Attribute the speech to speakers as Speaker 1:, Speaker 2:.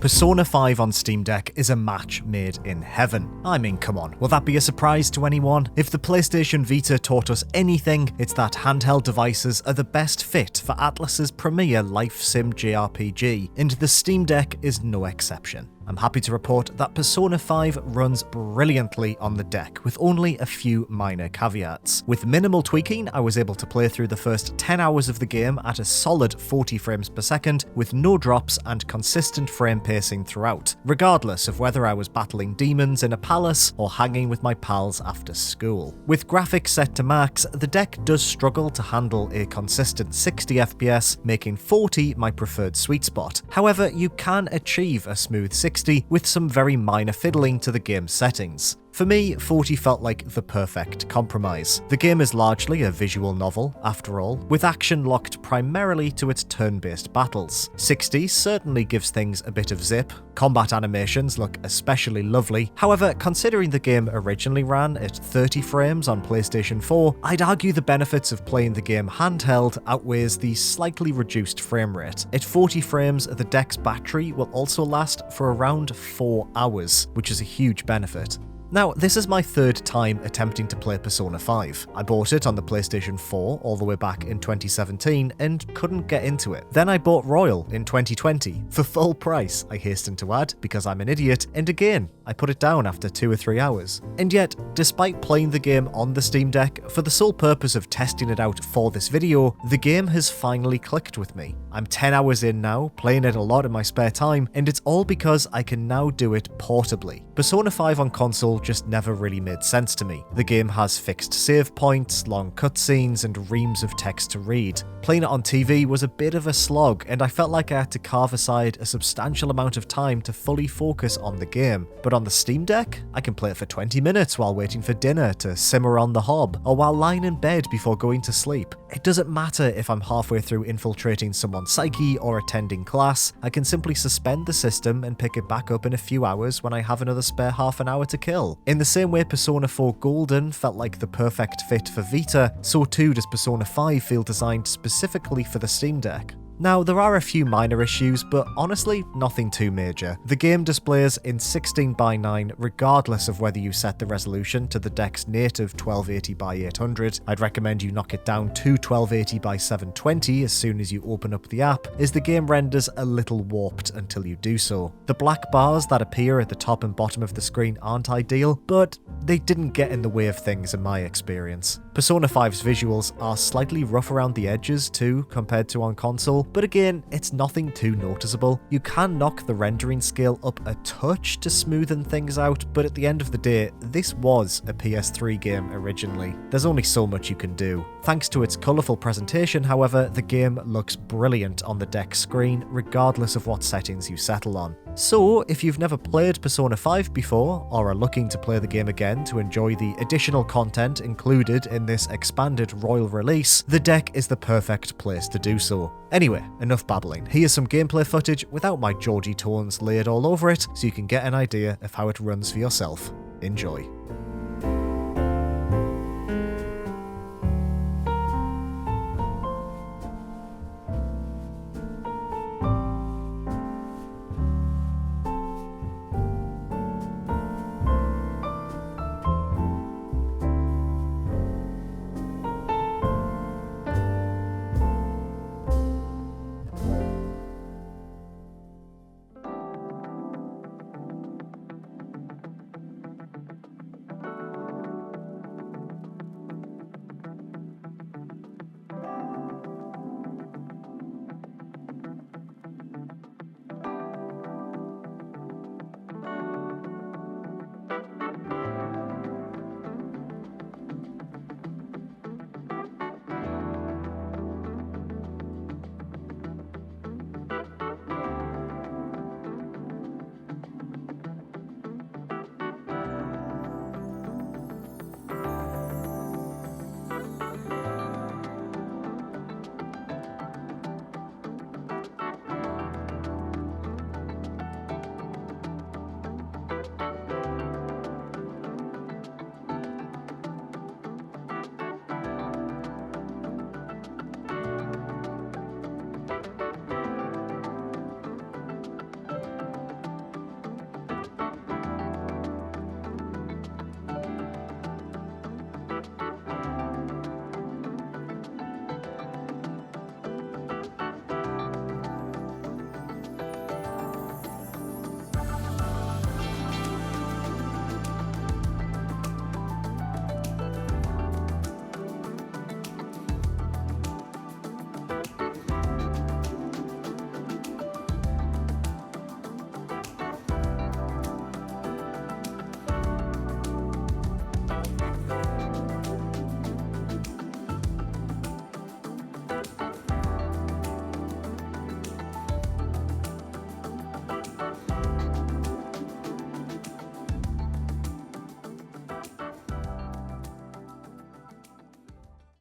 Speaker 1: Persona 5 on Steam Deck is a match made in heaven. I mean, come on, will that be a surprise to anyone? If the PlayStation Vita taught us anything, it's that handheld devices are the best fit for Atlus's premier life sim JRPG, and the Steam Deck is no exception. I'm happy to report that Persona 5 runs brilliantly on the deck, with only a few minor caveats. With minimal tweaking, I was able to play through the first 10 hours of the game at a solid 40 frames per second, with no drops and consistent frame pacing throughout, regardless of whether I was battling demons in a palace or hanging with my pals after school. With graphics set to max, the deck does struggle to handle a consistent 60 FPS, making 40 my preferred sweet spot. However, you can achieve a smooth 60 with some very minor fiddling to the game's settings. For me, 40 felt like the perfect compromise. The game is largely a visual novel, after all, with action locked primarily to its turn-based battles. 60 certainly gives things a bit of zip. Combat animations look especially lovely. However, considering the game originally ran at 30 frames on PlayStation 4, I'd argue the benefits of playing the game handheld outweighs the slightly reduced frame rate. At 40 frames, the deck's battery will also last for around 4 hours, which is a huge benefit. Now, this is my third time attempting to play Persona 5. I bought it on the PlayStation 4 all the way back in 2017 and couldn't get into it. Then I bought Royal in 2020, for full price, I hasten to add, because I'm an idiot, and again, I put it down after 2 or 3 hours. And yet, despite playing the game on the Steam Deck for the sole purpose of testing it out for this video, the game has finally clicked with me. I'm 10 hours in now, playing it a lot in my spare time, and it's all because I can now do it portably. Persona 5 on console just never really made sense to me. The game has fixed save points, long cutscenes, and reams of text to read. Playing it on TV was a bit of a slog, and I felt like I had to carve aside a substantial amount of time to fully focus on the game. But on the Steam Deck, I can play it for 20 minutes while waiting for dinner to simmer on the hob, or while lying in bed before going to sleep. It doesn't matter if I'm halfway through infiltrating someone's psyche or attending class, I can simply suspend the system and pick it back up in a few hours when I have another spare half an hour to kill. In the same way Persona 4 Golden felt like the perfect fit for Vita, so too does Persona 5 feel designed specifically for the Steam Deck. Now, there are a few minor issues, but honestly, nothing too major. The game displays in 16:9 regardless of whether you set the resolution to the deck's native 1280x800. I'd recommend you knock it down to 1280x720 as soon as you open up the app, as the game renders a little warped until you do so. The black bars that appear at the top and bottom of the screen aren't ideal, but they didn't get in the way of things in my experience. Persona 5's visuals are slightly rough around the edges too, compared to on console, but again, it's nothing too noticeable. You can knock the rendering scale up a touch to smoothen things out, but at the end of the day, this was a PS3 game originally. There's only so much you can do. Thanks to its colourful presentation, however, the game looks brilliant on the deck screen, regardless of what settings you settle on. So, if you've never played Persona 5 before, or are looking to play the game again to enjoy the additional content included in this expanded Royal release, the deck is the perfect place to do so. Anyway, enough babbling. Here's some gameplay footage without my Georgie tones laid all over it, so you can get an idea of how it runs for yourself. Enjoy.